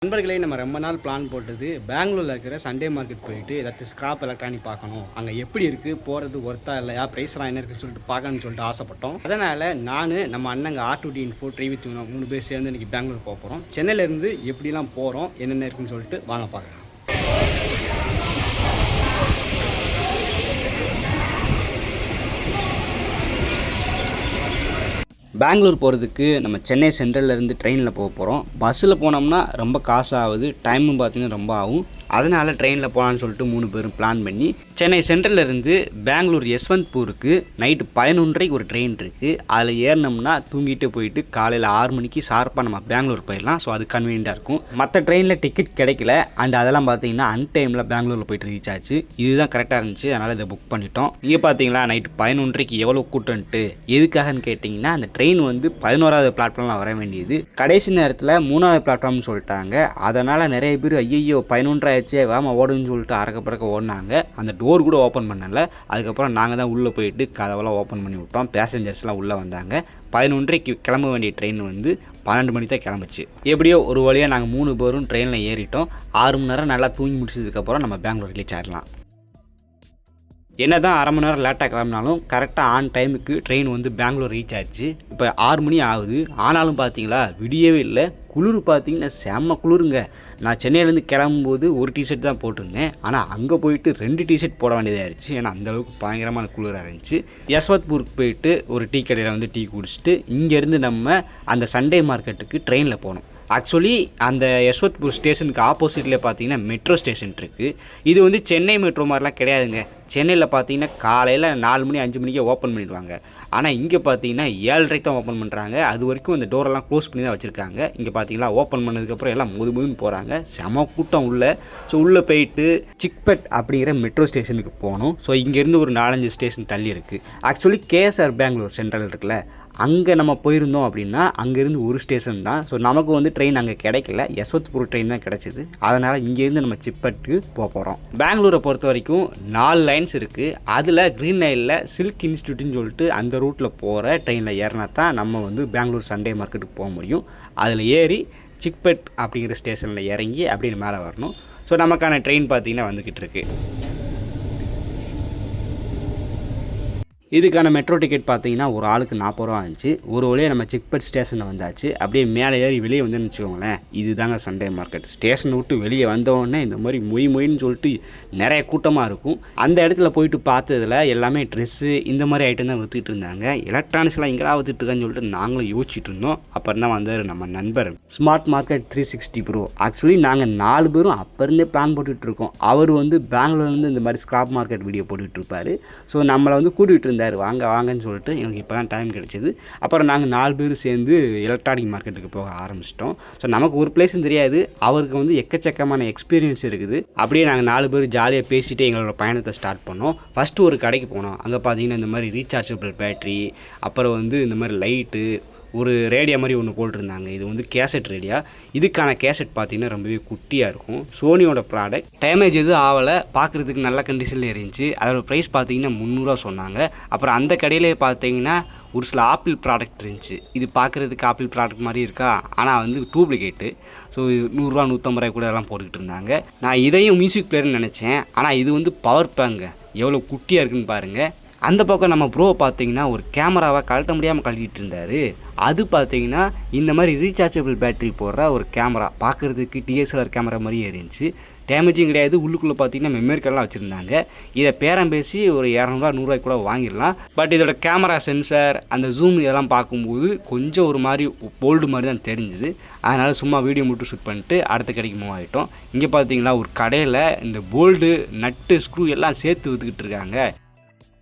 நண்பர்களே நம்ம ரொம்ப நாள் பிளான் போட்டது பெங்களூரில் இருக்கிற சண்டே மார்க்கெட் போயிட்டு ஏதாச்சும் ஸ்கிராப் எலக்ட்ரானிக் பார்க்கணும், அங்கே எப்படி இருக்குது, போகிறது ஒர்த்தா இல்லையா, ப்ரைஸ்லாம் என்ன இருக்குன்னு சொல்லிட்டு பார்க்கணும்னு சொல்லிட்டு ஆசைப்பட்டோம். அதனால் நான் நம்ம அண்ணங்க R2D Info ட்ரை வித் 3 பேர் சேர்ந்து இன்றைக்கி பெங்களூர் போக போகிறோம். சென்னையிலேருந்து எப்படிலாம் போகிறோம், என்னென்ன இருக்குன்னு சொல்லிட்டு வாங்க பார்க்கலாம். பெங்களூர் போகிறதுக்கு நம்ம சென்னை சென்ட்ரல்லேருந்து ட்ரெயினில் போக போகிறோம். பஸ்ஸில் போனோம்னா ரொம்ப காசு ஆகுது, டைமும் பார்த்திங்கன்னா ரொம்ப ஆகும். அதனால் ட்ரெயினில் போகலான்னு சொல்லிட்டு 3 பேரும் பிளான் பண்ணி சென்னை சென்ட்ரல்லேருந்து பெங்களூர் யஸ்வந்த்பூருக்கு நைட்டு 11:30 ஒரு ட்ரெயின் இருக்குது. அதில் ஏறினோம்னா தூங்கிட்டு போயிட்டு காலையில் 6 மணிக்கு ஷார்ப்பாக நம்ம பெங்களூர் போயிடலாம். ஸோ அது கன்வீனியண்ட்டாக இருக்கும். மற்ற ட்ரெயினில் டிக்கெட் கிடைக்கல அண்ட் அதெல்லாம் பார்த்தீங்கன்னா அன்டைமில் பெங்களூரில் போயிட்டு ரீச் ஆச்சு. இதுதான் கரெக்டாக இருந்துச்சு, அதனால் இதை புக் பண்ணிட்டோம். இங்கே பார்த்தீங்களா நைட்டு 11:30 எவ்வளோ கூட்டம்ட்டு. எதுக்காகன்னு கேட்டிங்கன்னா அந்த ட்ரெயின் வந்து 11வது பிளாட்ஃபார்மில் வர வேண்டியது, கடைசி நேரத்தில் 3வது பிளாட்ஃபார்ம்னு சொல்லிட்டாங்க. அதனால் நிறைய பேர் ஐயோ 11:30 வாமா ஓடுன்னு சொல்லிட்டு அறக்க பறக்க ஓடினாங்க. அந்த டோர் கூட ஓப்பன் பண்ணல. அதுக்கப்புறம் நாங்கள் தான் உள்ளே போயிட்டு கதவெல்லாம் ஓப்பன் பண்ணி விட்டோம். பேசஞ்சர்ஸ்லாம் உள்ளே வந்தாங்க. 11:30 கிளம்ப வேண்டிய ட்ரெயின் வந்து 12 மணி தான் கிளம்பிச்சு. எப்படியோ ஒரு வழியாக நாங்கள் 3 பேரும் ட்ரெயினில் ஏறிட்டோம். 6 மணி நேரம் நல்லா தூங்கி முடிச்சதுக்கப்புறம் நம்ம பெங்களூர் ரீச் ஆகிடலாம். என்ன தான் அரை மணி நேரம் லேட்டாக கிளம்பினாலும் கரெக்டாக ஆன் டைமுக்கு ட்ரெயின் வந்து பெங்களூர் ரீச் ஆகிடுச்சு. இப்போ 6 மணி ஆகுது. ஆனாலும் பார்த்தீங்களா விடியவே இல்லை. குளிர் பார்த்தீங்கன்னா செம்ம குளிருங்க. நான் சென்னையிலேருந்து கிளம்பும்போது ஒரு டிஷர்ட் தான் போட்டிருந்தேன். ஆனால் அங்கே போயிட்டு 2 டிஷர்ட் போட வேண்டியதாக இருந்துச்சு. ஏன்னா அந்தளவுக்கு பயங்கரமான குளிராக இருந்துச்சு. யஸ்வந்த்பூருக்கு போயிட்டு ஒரு டீ கடையில் வந்து டீ குடிச்சிட்டு இங்கேருந்து நம்ம அந்த சண்டே மார்க்கெட்டுக்கு ட்ரெயினில் போனோம். ஆக்சுவலி அந்த யஸ்வந்த்பூர் ஸ்டேஷனுக்கு ஆப்போசிட்லேயே பார்த்தீங்கன்னா மெட்ரோ ஸ்டேஷன் இருக்குது. இது வந்து சென்னை மெட்ரோ மாதிரிலாம் கிடையாதுங்க. சென்னையில் பார்த்தீங்கன்னா காலையில் 4 மணி 5 மணிக்கே ஓப்பன் பண்ணிடுவாங்க. ஆனால் இங்கே பார்த்தீங்கன்னா 7:30 தான் ஓப்பன் பண்ணுறாங்க. அது வரைக்கும் அந்த டோரெல்லாம் க்ளோஸ் பண்ணி தான் வச்சுருக்காங்க. இங்கே பார்த்தீங்களா ஓப்பன் பண்ணதுக்கப்புறம் எல்லாம் முதுன்னு போகிறாங்க. செம கூட்டம் உள்ளே. ஸோ உள்ளே போயிட்டு சிக்பெட் அப்படிங்கிற மெட்ரோ ஸ்டேஷனுக்கு போகணும். ஸோ இங்கேருந்து ஒரு 4-5 ஸ்டேஷன் தள்ளி இருக்குது. ஆக்சுவலி KSR பெங்களூர் சென்ட்ரல் இருக்குல்ல, அங்கே நம்ம போயிருந்தோம் அப்படின்னா அங்கேருந்து ஒரு ஸ்டேஷன் தான். ஸோ நமக்கு வந்து ட்ரெயின் அங்கே கிடைக்கல, யஸ்வந்த்பூர் ட்ரெயின் தான் கிடச்சிது. அதனால் இங்கேருந்து நம்ம சிக்பெட்டுக்கு போக போகிறோம். பெங்களூரை பொறுத்த வரைக்கும் 4 லைன்ஸ் இருக்குது. அதில் க்ரீன் லைனில் சில்க் இன்ஸ்டியூட்னு சொல்லிட்டு அந்த ரூட்டில் போகிற ட்ரெயினில் ஏறினா தான் நம்ம வந்து பெங்களூர் சண்டே மார்க்கெட்டுக்கு போக முடியும். அதில் ஏறி சிக்பெட் அப்படிங்கிற ஸ்டேஷனில் இறங்கி அப்படின்னு மேலே வரணும். ஸோ நமக்கான ட்ரெயின் பார்த்திங்கன்னா வந்துக்கிட்டு இருக்குது. இதுக்கான மெட்ரோ டிக்கெட் பார்த்தீங்கன்னா ஒரு ஆளுக்கு 40 ரூபா இருந்துச்சு. ஒரு வழியாக நம்ம சிக்பெட் ஸ்டேஷனில் வந்தாச்சு. அப்படியே மேலே ஏறி வெளியே வந்துன்னு வச்சுக்கோங்களேன், இதுதாங்க சண்டே மார்க்கெட். ஸ்டேஷனை விட்டு வெளியே வந்தோடனே இந்த மாதிரி மொயின்னு சொல்லிட்டு நிறைய கூட்டமாக இருக்கும். அந்த இடத்துல போயிட்டு பார்த்ததில் எல்லாமே ட்ரெஸ்ஸு இந்த மாதிரி ஐட்டம் தான் விற்றுட்டு இருந்தாங்க. எலக்ட்ரானிக்ஸ்லாம் எங்கடா விற்றுட்டு இருக்கான்னு சொல்லிட்டு நாங்களும் யோசிச்சுட்டு இருந்தோம். அப்புறம் தான் வந்தார் நம்ம நண்பர் ஸ்மார்ட் மார்க்கெட் 360 ப்ரோ. ஆக்சுவலி நாங்கள் 4 பேரும் அப்போ இருந்தே பிளான் போட்டுட்ருக்கோம். அவர் வந்து பெங்களூர்லேருந்து இந்த மாதிரி ஸ்கிராப் மார்க்கெட் வீடியோ போட்டுட்ருப்பார். ஸோ நம்மளை வந்து கூட்டிகிட்டு வாங்கன்னு சொல்லிட்டு எனக்கு இப்போ தான் டைம் கிடைச்சிது. அப்புறம் நாங்கள் 4 பேரும் சேர்ந்து எலக்ட்ரானிக் மார்க்கெட்டுக்கு போக ஆரம்பிச்சிட்டோம். ஸோ நமக்கு ஒரு பிளேஸும் தெரியாது, அவருக்கு வந்து எக்கச்சக்கமான எக்ஸ்பீரியன்ஸ் இருக்குது. அப்படியே நாங்கள் 4 பேர் ஜாலியாக பேசிவிட்டு எங்களோட பயணத்தை ஸ்டார்ட் பண்ணோம். ஃபஸ்ட்டு ஒரு கடைக்கு போனோம். அங்கே பார்த்தீங்கன்னா இந்த மாதிரி ரீசார்ஜபிள் பேட்ரி, அப்புறம் வந்து இந்த மாதிரி லைட்டு, ஒரு ரேடியோ மாதிரி ஒன்று போட்டிருந்தாங்க. இது வந்து கேசட் ரேடியா. இதுக்கான கேசட் பார்த்தீங்கன்னா ரொம்பவே குட்டியாக இருக்கும். சோனியோட ப்ராடக்ட். டேமேஜ் எதுவும் ஆகலை, பார்க்குறதுக்கு நல்ல கண்டிஷனில் இருந்துச்சு. அதோட ப்ரைஸ் பார்த்தீங்கன்னா 300 ரூபா சொன்னாங்க. அப்புறம் அந்த கடையிலே பார்த்தீங்கன்னா ஒரு சில ஆப்பிள் ப்ராடக்ட் இருந்துச்சு. இது பார்க்குறதுக்கு ஆப்பிள் ப்ராடக்ட் மாதிரி இருக்கா, ஆனால் வந்து டூப்ளிகேட்டு. ஸோ 100 ரூபா 150 ரூபாய் கூட எல்லாம் போட்டுக்கிட்டு இருந்தாங்க. நான் இதையும் மியூசிக் பிளேயர்னு நினச்சேன். ஆனால் இது வந்து பவர் பேங்க. எவ்வளோ குட்டியாக இருக்குன்னு பாருங்கள். அந்த பக்கம் நம்ம ப்ரோ பார்த்தீங்கன்னா ஒரு கேமராவை கழட்ட முடியாமல் கழட்டிகிட்டு இருந்தார். அது பார்த்தீங்கன்னா இந்த மாதிரி ரீசார்ஜபிள் பேட்டரி போடுற ஒரு கேமரா, பார்க்குறதுக்கு DSLR கேமரா மாதிரியே இருந்துச்சு. டேமேஜும் கிடையாது. உள்ளுக்குள்ளே பார்த்தீங்கன்னா மெமரி கார்டெலாம் வச்சுருந்தாங்க. இதை பேரம் பேசி ஒரு 200 100 ரூபாய்க்கு கூட வாங்கிடலாம். பட் இதோட கேமரா சென்சார், அந்த ஜூம் இதெல்லாம் பார்க்கும்போது கொஞ்சம் ஒரு மாதிரி போல்டு மாதிரி தான் தெரிஞ்சுது. அதனால் சும்மா வீடியோ மட்டும் ஷூட் பண்ணிட்டு அடுத்த கடைக்கு மூவ் ஆகிட்டோம். இங்கே பார்த்தீங்களா ஒரு கடையில் இந்த போல்டு, நட்டு, ஸ்க்ரூ எல்லாம் சேர்த்து விற்றுக்கிட்டு இருக்காங்க.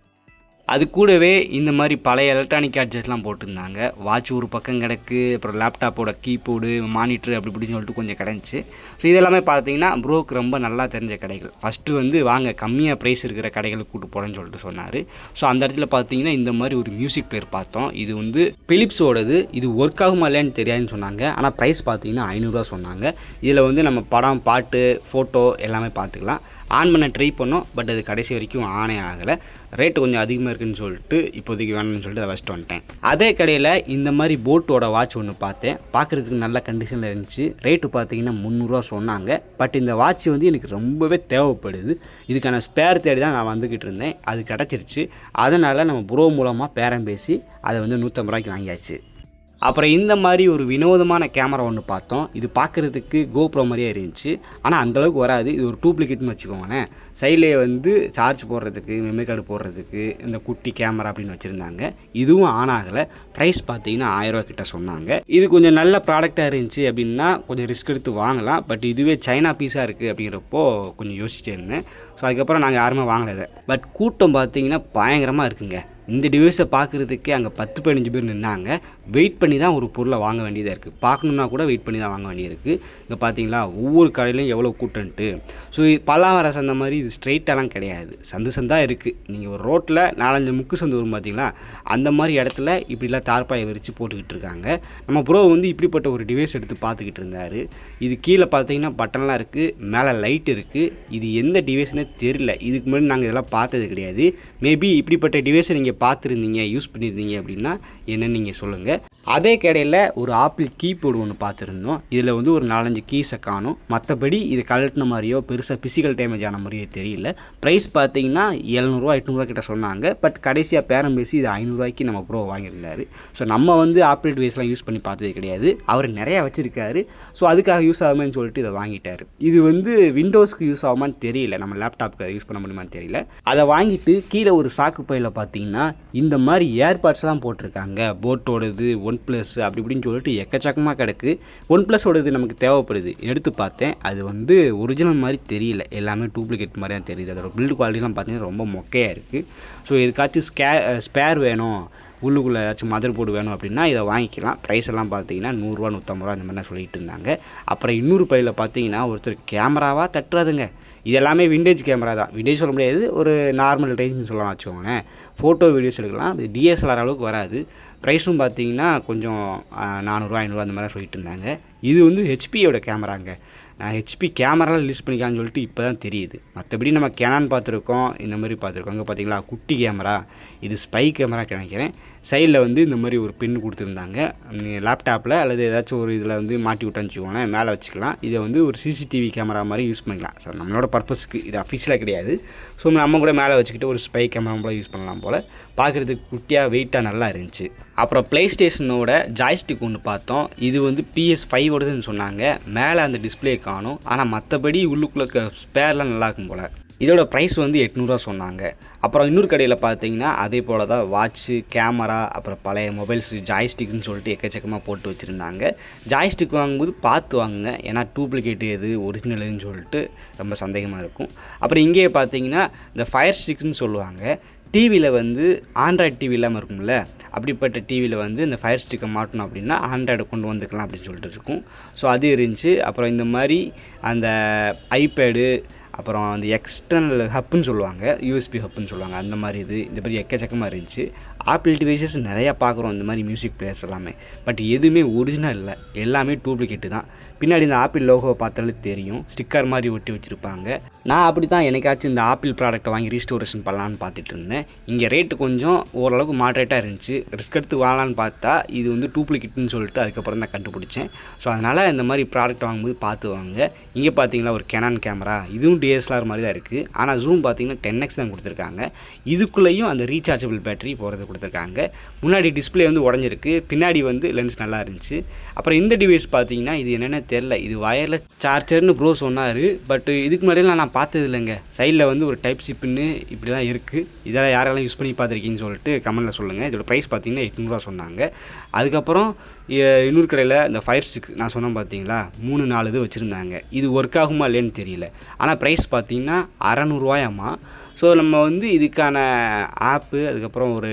அது கூடவே இந்த மாதிரி பழைய எலக்ட்ரானிக் கேட்ஜெட்ஸ்லாம் போட்டிருந்தாங்க. வாட்ச் ஒரு பக்கம் கிடக்கு, அப்புறம் லேப்டாப்போட கீபோர்டு, மானிட்டர் அப்படி இப்படின்னு சொல்லிட்டு கொஞ்சம் கிடந்துச்சு. ஸோ இதெல்லாமே பார்த்தீங்கன்னா ப்ரோக்கு ரொம்ப நல்லா தெரிஞ்ச கடைகள். ஃபஸ்ட்டு வந்து வாங்க கம்மியாக ப்ரைஸ் இருக்கிற கடைகளுக்கு கூட்டு போகிறேன்னு சொல்லிட்டு சொன்னார். ஸோ அந்த இடத்துல பார்த்தீங்கன்னா இந்த மாதிரி ஒரு மியூசிக் பிளேயர் பார்த்தோம். இது வந்து பிலிப்ஸோடது. இது ஒர்க் ஆகுமா இல்லையான்னு தெரியாதுன்னு சொன்னாங்க. ஆனால் ப்ரைஸ் பார்த்தீங்கன்னா 500 ரூபா சொன்னாங்க. இதில் வந்து நம்ம படம், பாட்டு, ஃபோட்டோ எல்லாமே பார்த்துக்கலாம். ஆன் பண்ண ட்ரை பண்ணோம். பட் அது கடைசி வரைக்கும் ஆனே ஆகலை. ரேட்டு கொஞ்சம் அதிகமாக இருக்குன்னு சொல்லிட்டு இப்போதைக்கு வேணும்னு சொல்லிட்டு அதை வச்சுட்டு வந்துட்டேன். அதே கடையில் இந்த மாதிரி போட்டோட வாட்ச் ஒன்று பார்த்தேன். பார்க்குறதுக்கு நல்ல கண்டிஷனில் இருந்துச்சு. ரேட்டு பார்த்தீங்கன்னா 300 சொன்னாங்க. பட் இந்த வாட்ச் வந்து எனக்கு ரொம்பவே தேவைப்படுது. இதுக்கான ஸ்பேர் தேடி தான் நான் வந்துக்கிட்டு இருந்தேன். அது கிடச்சிருச்சு. அதனால் நம்ம ப்ரோ மூலமாக பேரம் பேசி அதை வந்து 150 வாங்கியாச்சு. அப்புறம் இந்த மாதிரி ஒரு வினோதமான கேமரா ஒன்று பார்த்தோம். இது பார்க்குறதுக்கு கோப்ரோ மாதிரியே இருந்துச்சு. ஆனால் அந்தளவுக்கு வராது. இது ஒரு டூப்ளிகேட்னு வச்சுக்கோங்களேன். சைட்லேயே வந்து சார்ஜ் போடுறதுக்கு, மெமரி கார்டு போடுறதுக்கு இந்த குட்டி கேமரா அப்படின்னு வச்சுருந்தாங்க. இதுவும் ஆன் ஆகலை. ப்ரைஸ் பார்த்தீங்கன்னா 1000 கிட்ட சொன்னாங்க. இது கொஞ்சம் நல்ல ப்ராடக்டாக இருந்துச்சு அப்படின்னா கொஞ்சம் ரிஸ்க் எடுத்து வாங்கலாம். பட் இதுவே சைனா பீஸாக இருக்குது அப்படிங்கிறப்போ கொஞ்சம் யோசிச்சுட்டே இருந்தேன். ஸோ அதுக்கப்புறம் நாங்கள் யாருமே வாங்கலை. பட் கூட்டம் பார்த்தீங்கன்னா பயங்கரமாக இருக்குங்க. இந்த டிவைஸை பார்க்குறதுக்கே அங்கே 10-15 பேர் நின்னாங்க. வெயிட் பண்ணி தான் ஒரு பொருளை வாங்க வேண்டியதாக இருக்குது. பார்க்கணுன்னா கூட வெயிட் பண்ணி தான் வாங்க வேண்டியது இருக்குது. இங்கே பார்த்தீங்களா ஒவ்வொரு கடையிலையும் எவ்வளோ கூட்டன்ட்டு. ஸோ பல்லாவர சந்தை மாதிரி இது ஸ்ட்ரெயிட்டாலாம் கிடையாது. சந்தாக இருக்குது. நீங்கள் ஒரு ரோட்டில் 4-5 முக்கு சந்து வரும் பார்த்தீங்களா, அந்த மாதிரி இடத்துல இப்படிலாம் தார்பாயை விரித்து போட்டுக்கிட்டு இருக்காங்க. நம்ம ப்ரோ வந்து இப்படிப்பட்ட ஒரு டிவைஸ் எடுத்து பார்த்துக்கிட்டு இருந்தார். இது கீழே பார்த்தீங்கன்னா பட்டன்லாம் இருக்குது, மேலே லைட் இருக்குது. இது எந்த டிவைஸ்னே தெரியல. இதுக்கு முன்னாடி நாங்கள் இதெல்லாம் பார்த்தது கிடையாது. மேபி இப்படிப்பட்ட டிவைஸை நீங்கள் பார்த்துருந்தீங்க, யூஸ் பண்ணியிருந்தீங்க அப்படின்னா என்னன்னு நீங்கள் சொல்லுங்கள். அதே கடையில் ஒரு ஆப்பிள் கீபோர்டு ஒன்று பார்த்துருந்தோம். இதில் வந்து ஒரு 4-5 கீஸை காணும். மற்றபடி இது கழட்டின மாதிரியோ பெருசாக ஃபிசிக்கல் டேமேஜ் ஆன மாதிரியோ தெரியல. ப்ரைஸ் பார்த்தீங்கன்னா 700-800 கிட்ட சொன்னாங்க. பட் கடைசியாக பேரம் பேசி இது 500 நம்ம ப்ரோ வாங்கியிருந்தார். ஸோ நம்ம வந்து ஆப்பிள் டிவைஸ்லாம் யூஸ் பண்ணி பார்த்தது கிடையாது. அவர் நிறையா வச்சுருக்காரு. ஸோ அதுக்காக யூஸ் ஆகுமேன்னு சொல்லிட்டு இதை வாங்கிட்டார். இது வந்து விண்டோஸ்க்கு யூஸ் ஆகுமான்னு தெரியல, நம்ம லேப்டாப்க்கு யூஸ் பண்ண முடியுமான்னு தெரியல. அதை வாங்கிட்டு கீழே ஒரு சாக்கு பையில் பார்த்தீங்கன்னா இந்த மாதிரி ஏர்பாட்ஸ்லாம் போட்டிருக்காங்க. போட்டோடது, OnePlus அப்படி இப்படின்னு சொல்லிட்டு எக்கச்சக்கமாக கிடக்கு. OnePlusோடது நமக்கு தேவைப்படுது. எடுத்து பார்த்தேன். அது வந்து ஒரிஜினல் மாதிரி தெரியல, எல்லாமே டூப்ளிகேட் மாதிரி தான் தெரியுது. அதோட பில்டு குவாலிட்டிலாம் பார்த்தீங்கன்னா ரொம்ப மொக்கையாக இருக்குது. ஸோ இதுக்காச்சும் ஸ்பேர் வேணும், உள்ளுக்குள்ளே ஏதாச்சும் மதர் போர்டு வேணும் அப்படின்னா இதை வாங்கிக்கலாம். ப்ரைஸ் எல்லாம் பார்த்தீங்கன்னா 100 150 அந்த மாதிரி தான் சொல்லிட்டு இருந்தாங்க. அப்புறம் இன்னொரு பையில் பார்த்தீங்கன்னா ஒருத்தர் கேமராவாக தட்டுறாதுங்க. இது எல்லாமே விண்டேஜ் கேமரா தான். விண்டேஜ் சொல்ல முடியாது, ஒரு நார்மல் ரேஞ்சுன்னு சொல்லலாம் வச்சுக்கோங்களேன். ஃபோட்டோ வீடியோஸ் எடுக்கலாம். அது DSLR அளவுக்கு வராது. ப்ரைஸும் பார்த்தீங்கன்னா கொஞ்சம் 400 500 அந்த மாதிரி சொல்லிட்டு இருந்தாங்க. இது வந்து ஹெச்பியோட கேமராங்க. நான் ஹெச்பி கேமராலாம் ரிலீஸ் பண்ணிக்கான்னு சொல்லிட்டு இப்போ தான் தெரியுது. மற்றபடி நம்ம கேனான் பார்த்துருக்கோம், இந்த மாதிரி பார்த்துருக்கோம். இங்கே பார்த்தீங்களா குட்டி கேமரா, இது ஸ்பை கேமரா நினைக்கிறேன். சைடில் வந்து இந்த மாதிரி ஒரு பின் கொடுத்துருந்தாங்க. லேப்டாப்பில் அல்லது ஏதாச்சும் ஒரு இதில் வந்து மாட்டி விட்டான்னு வச்சுக்கோங்களேன், மேலே வச்சுக்கலாம். இதை வந்து ஒரு சிசிடிவி கேமரா மாதிரி யூஸ் பண்ணிக்கலாம். ஸோ நம்மளோட பர்பஸ்க்கு இது அஃபிஷியலாக கிடையாது. ஸோ நம்ம கூட மேலே வச்சுக்கிட்டு ஒரு ஸ்பை கேமரா போல் யூஸ் பண்ணலாம் போல். பார்க்குறதுக்கு குட்டியாக வெயிட்டாக நல்லா இருந்துச்சு. அப்புறம் ப்ளே ஸ்டேஷனோட ஜாய்ஸ்டிக் ஒன்று பார்த்தோம். இது வந்து PS5ஓடதுன்னு சொன்னாங்க. மேலே அந்த டிஸ்பிளே காணும். ஆனால் மற்றபடி உள்ளுக்குள்ளே ஸ்பேர்லாம் நல்லாயிருக்கும் போல். இதோட ப்ரைஸ் வந்து 800 சொன்னாங்க. அப்புறம் இன்னொரு கடையில் பார்த்தீங்கன்னா அதே போல் தான் வாட்ச்சு, கேமரா, அப்புறம் பழைய மொபைல்ஸ், ஜாய்ஸ்டிக்னு சொல்லிட்டு எக்கச்சக்கமாக போட்டு வச்சுருந்தாங்க. ஜாய்ஸ்டிக் வாங்கும்போது பார்த்து வாங்குங்க, ஏன்னா டூப்ளிகேட் எது ஒரிஜினலுன்னு சொல்லிட்டு ரொம்ப சந்தேகமாக இருக்கும். அப்புறம் இங்கேயே பார்த்தீங்கன்னா இந்த ஃபயர் ஸ்டிக்ஸ்ன்னு சொல்லுவாங்க. டிவியில் வந்து ஆண்ட்ராய்டு டிவி இல்லாமல் இருக்கும்ல, அப்படிப்பட்ட டிவியில் வந்து இந்த ஃபயர் ஸ்டிக்கை மாட்டணும் அப்படின்னா ஆண்ட்ராய்டை கொண்டு வந்துக்கலாம் அப்படின்னு சொல்லிட்டு இருக்கும். ஸோ அது இருந்துச்சு. அப்புறம் இந்த மாதிரி அந்த ஐபேடு, அப்புறம் அந்த எக்ஸ்டர்னல் ஹப்புன்னு சொல்லுவாங்க, யூஎஸ்பி ஹப்புன்னு சொல்லுவாங்க, அந்த மாதிரி இந்த மாதிரி எக்கச்சக்கமாக இருந்துச்சு. ஆப்பிள் டிவைசஸ் நிறையா பார்க்குறோம் இந்த மாதிரி மியூசிக் பிளேயர்ஸ் எல்லாமே. பட் எதுவுமே ஒரிஜினல் இல்லை, எல்லாமே டூப்ளிகேட்டு தான். பின்னாடி இந்த ஆப்பிள் லோகோவை பார்த்தாலே தெரியும், ஸ்டிக்கர் மாதிரி ஒட்டி வச்சுருப்பாங்க. நான் அப்படி தான் எனக்காச்சும் இந்த ஆப்பிள் ப்ராடக்ட்டை வாங்கி ரீஸ்டோரேஷன் பண்ணலான்னு பார்த்துட்டு இருந்தேன். இங்கே ரேட்டு கொஞ்சம் ஓரளவுக்கு மாட்ரேட்டாக இருந்துச்சு. ரிஸ்க் எடுத்து வாங்கலான்னு பார்த்தா இது வந்து டூப்ளிகேட்னு சொல்லிட்டு அதுக்கப்புறம் தான் கண்டுபிடிச்சேன். ஸோ அதனால் இந்த மாதிரி ப்ராடக்ட் வாங்கும்போது பார்த்து வாங்க. இங்கே பார்த்தீங்களா ஒரு கெனான் கேமரா, இதுவும் DSLR மாதிரி தான் இருக்குது. ஆனால் ஜூம் பார்த்தீங்கன்னா 10x தான் கொடுத்துருக்காங்க. இதுக்குள்ளேயும் அந்த ரீசார்ஜபிள் பேட்டரி போகிறது கொடுத்துருக்காங்க. முன்னாடி டிஸ்பிளே வந்து உடஞ்சிருக்கு, பின்னாடி வந்து லென்ஸ் நல்லா இருந்துச்சு. அப்புறம் இந்த டிவைஸ் பார்த்தீங்கன்னா இது என்னென்ன தெரில, இது வயர்லெஸ் சார்ஜர்னு ப்ரோ சொன்னார். பட் இதுக்கு முன்னாடியெல்லாம் நான் பார்த்தது இல்லைங்க. சைடில் வந்து ஒரு டைப் சி பின்னு இப்படி தான் இருக்குது. இதெல்லாம் யாரெல்லாம் யூஸ் பண்ணி பார்த்துருக்கீங்கன்னு சொல்லிட்டு கமெண்ட்டில் சொல்லுங்கள். இதோட ப்ரைஸ் பார்த்தீங்கன்னா 800 சொன்னாங்க. அதுக்கப்புறம் இன்னொரு கடையில் இந்த ஃபயர் ஸ்டிக் நான் சொன்னேன் பார்த்தீங்களா, 3-4 இது வச்சுருந்தாங்க. இது ஒர்க் ஆகுமா இல்லைன்னு தெரியல. ஆனால் ப்ரைஸ் பார்த்தீங்கன்னா 600 ஸோ நம்ம வந்து இதுக்கான ஆப்பு, அதுக்கப்புறம் ஒரு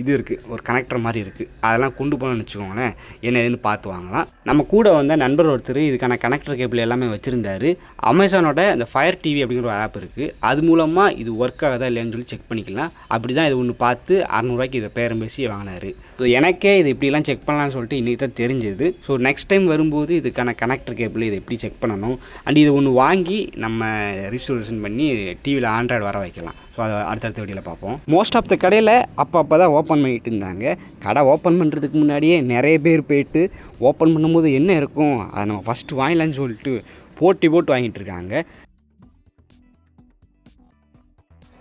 இது இருக்குது, ஒரு கனெக்டர் மாதிரி இருக்குது, அதெல்லாம் கொண்டு போகணும்னு வச்சுக்கோங்களேன், என்ன ஏதுன்னு பார்த்து வாங்கலாம். நம்ம கூட வந்த நண்பர் ஒருத்தர் இதுக்கான கனெக்டர் கேபிள் எல்லாமே வச்சுருந்தார். அமேசானோட இந்த ஃபயர் டிவி அப்படிங்கிற ஒரு ஆப் இருக்குது, அது மூலமாக இது ஒர்க் ஆகுதா இல்லைன்னு சொல்லி செக் பண்ணிக்கலாம். அப்படி தான் இது ஒன்று பார்த்து 600 இதை பேரம் பேசி வாங்கினார். ஸோ எனக்கே இது இப்படிலாம் செக் பண்ணலான்னு சொல்லிட்டு இன்றைக்கி தான் தெரிஞ்சுது. ஸோ நெக்ஸ்ட் டைம் வரும்போது இதுக்கான கனெக்டர் கேபிள் இதை எப்படி செக் பண்ணணும், அண்ட் இது ஒன்று வாங்கி நம்ம ரீஸ்டோரேஷன் பண்ணி டிவியில் ஆண்ட்ராய்டு வர வைக்கலாம். வைக்கலாம். ஸோ அதை அடுத்தடுத்த வீடியோவில் பார்ப்போம். மோஸ்ட் ஆஃப் த கடையில் அப்போ தான் ஓப்பன் பண்ணிகிட்டு இருந்தாங்க. கடை ஓப்பன் பண்ணுறதுக்கு முன்னாடியே நிறைய பேர் போயிட்டு ஓப்பன் பண்ணும்போது என்ன இருக்கும் அதை நம்ம ஃபஸ்ட்டு வாங்கலான்னு சொல்லிட்டு போட்டு வாங்கிட்டு இருக்காங்க.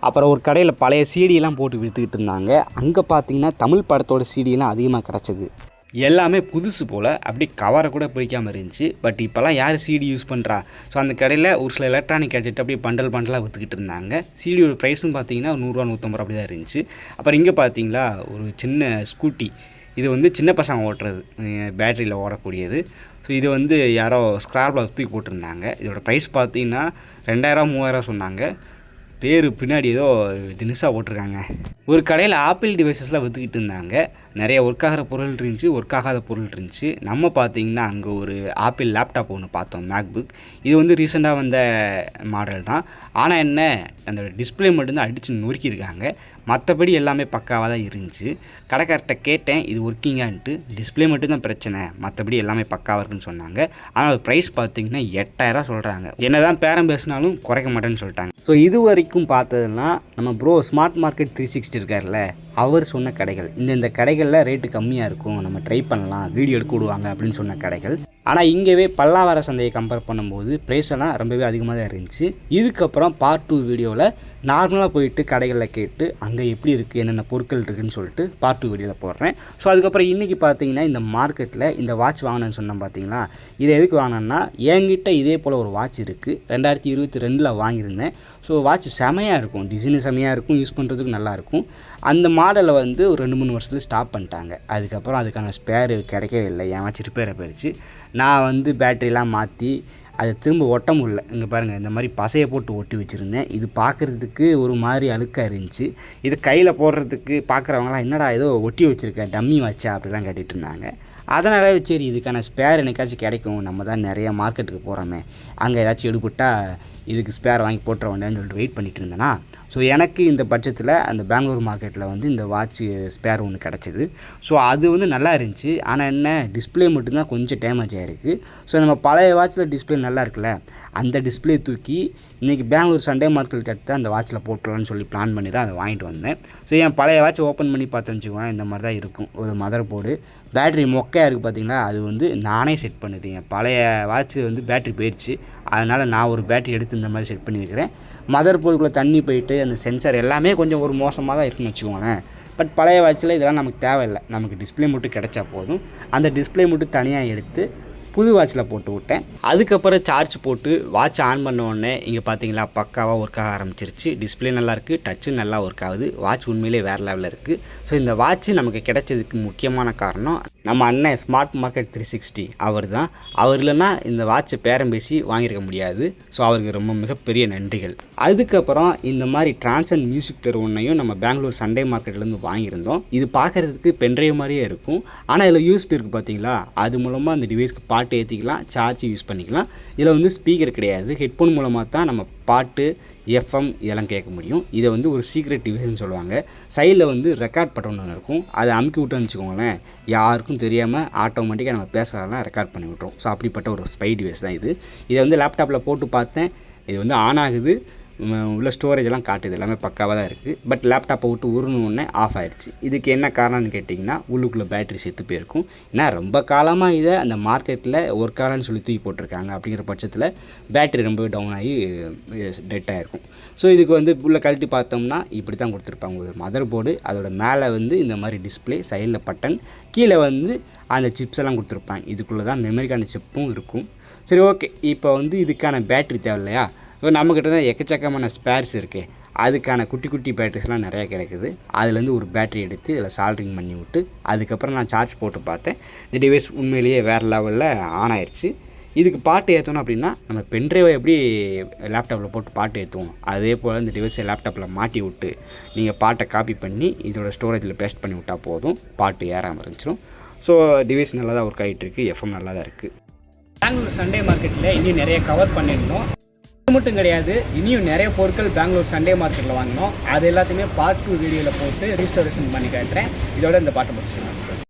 அப்புறம் ஒரு கடையில் பழைய சீடியெல்லாம் போட்டு விற்றுக்கிட்டு இருந்தாங்க. அங்கே பார்த்தீங்கன்னா தமிழ் படத்தோட சீடியெல்லாம் அதிகமாக கிடச்சிது. எல்லாமே புதுசு போல் அப்படி கவரை கூட பிடிக்காமல் இருந்துச்சு. பட் இப்போல்லாம் யார் சிடி யூஸ் பண்ணுறா? ஸோ அந்த கடையில் ஒரு சில எலக்ட்ரானிக் கேஜெட் அப்படியே பண்டலாக விற்றுக்கிட்டு இருந்தாங்க. சிடியோட ப்ரைஸும் பார்த்தீங்கன்னா 100 150 அப்படி தான் இருந்துச்சு. அப்புறம் இங்கே பார்த்தீங்களா ஒரு சின்ன ஸ்கூட்டி, இது வந்து சின்ன பசங்க ஓட்டுறது, பேட்டரியில் ஓடக்கூடியது. ஸோ இது வந்து யாரோ ஸ்க்ராப்பில் தூக்கி போட்டிருந்தாங்க. இதோட ப்ரைஸ் பார்த்தீங்கன்னா 2000 3000 சொன்னாங்க. பேர் பின்னாடி ஏதோ தினுசாக போட்டிருக்காங்க. ஒரு கடையில் ஆப்பிள் டிவைசஸ்லாம் விற்றுக்கிட்டு இருந்தாங்க. நிறைய ஒர்க் ஆகிற பொருள் இருந்துச்சு, ஒர்க் ஆகாத பொருள் இருந்துச்சு. நம்ம பார்த்திங்கன்னா அங்கே ஒரு ஆப்பிள் லேப்டாப் ஒன்று பார்த்தோம், மேக்புக். இது வந்து ரீசெண்டாக வந்த மாடல் தான். ஆனால் என்ன, அந்த டிஸ்பிளே மட்டும்தான் அடித்து நொறுக்கியிருக்காங்க. மற்றபடி எல்லாமே பக்காவாக தான் இருந்துச்சு. கடைக்கார்ட்ட கேட்டேன் இது ஒர்க்கிங்கான்ட்டு. டிஸ்பிளே மட்டும்தான் பிரச்சனை, மற்றபடி எல்லாமே பக்காவாக இருக்குன்னு சொன்னாங்க. ஆனால் ப்ரைஸ் பார்த்திங்கன்னா 8000 சொல்கிறாங்க. என்ன தான் பேரம் பேசினாலும் குறைக்க மாட்டேன்னு சொல்லிட்டாங்க. ஸோ இது வரைக்கும் பார்த்ததுன்னா நம்ம ப்ரோ ஸ்மார்ட் மார்க்கெட் 360 இருக்கார்ல, அவர் சொன்ன கடைகள், இந்த கடைகளில் ரேட்டு கம்மியாக இருக்கும், நம்ம ட்ரை பண்ணலாம், வீடியோ எடுக்க விடுவாங்க அப்படின்னு சொன்ன கடைகள். ஆனால் இங்கேவே பல்லாவர சந்தையை கம்பேர் பண்ணும்போது ப்ரைஸ் எல்லாம் ரொம்பவே அதிகமாக தான் இருந்துச்சு. இதுக்கப்புறம் பார்ட் 2 வீடியோவில் நார்மலாக போயிட்டு கடைகளில் கேட்டு அங்கே எப்படி இருக்குது, என்னென்ன பொருட்கள் இருக்குதுன்னு சொல்லிட்டு பார்ட் 2 வீடியோவில் போடுறேன். ஸோ அதுக்கப்புறம் இன்றைக்கி பார்த்தீங்கன்னா இந்த மார்க்கெட்டில் இந்த வாட்ச் வாங்கினேன்னு சொன்னேன் பார்த்தீங்களா, இதை எதுக்கு வாங்கினேன்னா என்கிட்ட இதே போல் ஒரு வாட்ச் இருக்குது, 2022 வாங்கியிருந்தேன். ஸோ வாட்ச் செமையாக இருக்கும், டிசைனு செமையாக இருக்கும், யூஸ் பண்ணுறதுக்கு நல்லாயிருக்கும். அந்த மாடலை வந்து ஒரு 2-3 வருஷத்துல ஸ்டாப் பண்ணிட்டாங்க. அதுக்கப்புறம் அதுக்கான ஸ்பேரு கிடைக்கவே இல்லை, என் வாட்ச் ரிப்பேராக போயிடுச்சு. நான் வந்து பேட்டரிலாம் மாற்றி அதை திரும்ப ஒட்ட முடியல. இங்கே பாருங்கள், இந்த மாதிரி பசையை போட்டு ஒட்டி வச்சுருந்தேன். இது பார்க்குறதுக்கு ஒரு மாதிரி அழுக்காக இருந்துச்சு. இது கையில் போடுறதுக்கு பார்க்குறவங்களாம் என்னடா ஏதோ ஒட்டி வச்சுருக்கேன், டம்மி வச்சா அப்படிலாம் கேட்டுட்டு இருந்தாங்க. அதனால சரி இதுக்கான ஸ்பேர் என்னைக்காச்சும் கிடைக்கும், நம்ம தான் நிறையா மார்க்கெட்டுக்கு போகிறோமே, அங்கே ஏதாச்சும் எடுபட்டால் இதுக்கு ஸ்பேர் வாங்கி போட்டுற வேண்டாம்னு சொல்லிட்டு வெயிட் பண்ணிகிட்டு இருந்தேன்னா, ஸோ எனக்கு இந்த பட்சத்தில் அந்த பெங்களூர் மார்க்கெட்டில் வந்து இந்த வாட்ச் ஸ்பேர் ஒன்று கிடச்சிது. ஸோ அது வந்து நல்லா இருந்துச்சு. ஆனால் என்ன, டிஸ்பிளே மட்டும்தான் கொஞ்சம் டேமேஜ் ஆகிருக்கு. ஸோ நம்ம பழைய வாட்சில் டிஸ்பிளே நல்லா இருக்குல்ல, அந்த டிஸ்பிளே தூக்கி இன்றைக்கி பெங்களூர் சண்டே மார்க்கெட் எடுத்து அந்த வாட்சில் போட்டுடலான்னு சொல்லி பிளான் பண்ணி தான் அதை வாங்கிட்டு வந்தேன். ஸோ என் பழைய வாட்ச் ஓப்பன் பண்ணி பார்த்தேன்னு வச்சுக்கோங்க, இந்த மாதிரி தான் இருக்கும். ஒரு மதர் போர்டு, பேட்ரி மொக்கையாக இருக்குது பார்த்தீங்களா, அது வந்து நானே செட் பண்ணுது. என் பழைய வாட்ச் வந்து பேட்ரி போயிடுச்சு, அதனால் நான் ஒரு பேட்ரி எடுத்து இந்த மாதிரி செட் பண்ணி வைக்கிறேன். மதர் போர்டுக்குள்ளே தண்ணி போயிட்டு அந்த சென்சார் எல்லாமே கொஞ்சம் ஒரு மோசமாக தான் இருக்குன்னு வச்சுக்கோங்களேன். பட் பழைய வாட்சில் இதெல்லாம் நமக்கு தேவையில்லை, நமக்கு டிஸ்பிளே மட்டும் கிடச்சா போதும். அந்த டிஸ்பிளே மட்டும் தனியாக எடுத்து புது வாட்சில் போட்டு விட்டேன். அதுக்கப்புறம் சார்ஜ் போட்டு வாட்ச் ஆன் பண்ண உடனே இங்கே பார்த்தீங்களா பக்காவாக ஒர்க் ஆக ஆரம்பிச்சிருச்சு. டிஸ்பிளே நல்லாயிருக்கு, டச்சு நல்லா ஒர்க் ஆகுது, வாட்ச் உண்மையிலே வேறு லெவலில் இருக்குது. ஸோ இந்த வாட்ச் நமக்கு கிடைச்சதுக்கு முக்கியமான காரணம் நம்ம அண்ணன் ஸ்மார்ட் மார்க்கெட் 360 அவர் தான். அவர் இல்லைன்னா இந்த வாட்சை பேரம் பேசி வாங்கியிருக்க முடியாது. ஸோ அவருக்கு ரொம்ப மிகப்பெரிய நன்றிகள். அதுக்கப்புறம் இந்த மாதிரி டிரான்சன் மியூசிக் பிளேயர் ஒன்றையும் நம்ம பெங்களூர் சண்டே மார்க்கெட்லேருந்து வாங்கியிருந்தோம். இது பார்க்குறதுக்கு பென்ட்ரைவ் மாதிரியே இருக்கும். ஆனால் இதில் யூஎஸ்பி இருக்குது பார்த்தீங்களா, அது மூலமாக அந்த டிவைஸ்க்கு பாட்டு ஏற்றிக்கலாம், சார்ஜ் யூஸ் பண்ணிக்கலாம். இதில் வந்து ஸ்பீக்கர் கிடையாது, ஹெட்ஃபோன் மூலமாக தான் நம்ம பாட்டு, எஃப்எம் இதெல்லாம் கேட்க முடியும். இதை வந்து ஒரு சீக்ரெட் டிவைஸ்னு சொல்லுவாங்க. சைடில் வந்து ரெக்கார்ட் பட்டன் ஒன்று இருக்கும், அதை அமுக்கி விட்டோன்னு வச்சுக்கோங்களேன், யாருக்கும் தெரியாமல் ஆட்டோமேட்டிக்காக நம்ம பேசுகிறதெல்லாம் ரெக்கார்ட் பண்ணி விட்றோம். ஸோ அப்படிப்பட்ட ஒரு ஸ்பை டிவைஸ் தான் இது. இதை வந்து லேப்டாப்பில் போட்டு பார்த்தேன், இது வந்து ஆன் ஆகுது, உள்ள ஸ்டோரேஜ் எல்லாம் காட்டுது, எல்லாமே பக்காவாக தான் இருக்குது. பட் லேப்டாப்பை விட்டு உருணுன்னே ஆஃப் ஆகிடுச்சு. இதுக்கு என்ன காரணம்னு கேட்டிங்கன்னா, உள்ளுக்குள்ளே பேட்டரி செத்து போயிருக்கும். ஏன்னா ரொம்ப காலமாக இதை அந்த மார்க்கெட்டில் ஒர்க் ஆகலன்னு சொல்லி தூக்கி போட்டிருக்காங்க. அப்படிங்கிற பட்சத்தில் பேட்டரி ரொம்பவே டவுன் ஆகி டெட் ஆகிருக்கும். ஸோ இதுக்கு வந்து உள்ள கழட்டி பார்த்தோம்னா இப்படி தான் கொடுத்துருப்பாங்க. ஒரு மதர் போர்டு, அதோட மேலே வந்து இந்த மாதிரி டிஸ்பிளே, சைடில் பட்டன், கீழே வந்து அந்த சிப்ஸ் எல்லாம் கொடுத்துருப்பாங்க. இதுக்குள்ளே தான் மெமரிக்கான சிப்பும் இருக்கும். சரி ஓகே, இப்போ வந்து இதுக்கான பேட்டரி தேவை இல்லையா? ஸோ நம்மக்கிட்ட தான் எக்கச்சக்கமான ஸ்பேர்ஸ் இருக்குது. அதுக்கான குட்டி குட்டி பேட்டரிஸ்லாம் நிறையா கிடைக்குது. அதுலேருந்து ஒரு பேட்டரி எடுத்து இதில் சால்ட்ரிங் பண்ணி விட்டு அதுக்கப்புறம் நான் சார்ஜ் போட்டு பார்த்தேன். இந்த டிவைஸ் உண்மையிலேயே வேறு லெவலில் ஆன் ஆயிடுச்சு. இதுக்கு பாட்டு ஏற்றணும் அப்படின்னா நம்ம பென்ட்ரைவை எப்படி லேப்டாப்பில் போட்டு பாட்டு ஏற்றுவோம், அதே போல் இந்த டிவைஸை லேப்டாப்பில் மாட்டி விட்டு நீங்கள் பாட்டை காப்பி பண்ணி இதோட ஸ்டோரேஜில் பேஸ்ட் பண்ணி விட்டால் போதும், பாட்டு ஏறாமல் இருந்துச்சிடும். ஸோ டிவைஸ் நல்லா தான் ஒர்க் ஆகிட்டு இருக்குது, எஃப்எம் நல்லா தான் இருக்குது. பெங்களூர் சண்டே மார்க்கெட்டில் இன்னும் நிறைய கவர் பண்ணியிருந்தோம். இது மட்டும் கிடையாது, இனியும் நிறைய பொருட்கள் பெங்களூர் சண்டே மார்க்கெட்டில் வாங்கினோம். அது எல்லாத்தையுமே பார்ட் 2 வீடியோவில் போட்டு ரீஸ்டோரேஷன் பண்ணி காட்டுறேன். இதோட இந்த பாட்டை முடிச்சுக்கலாம்.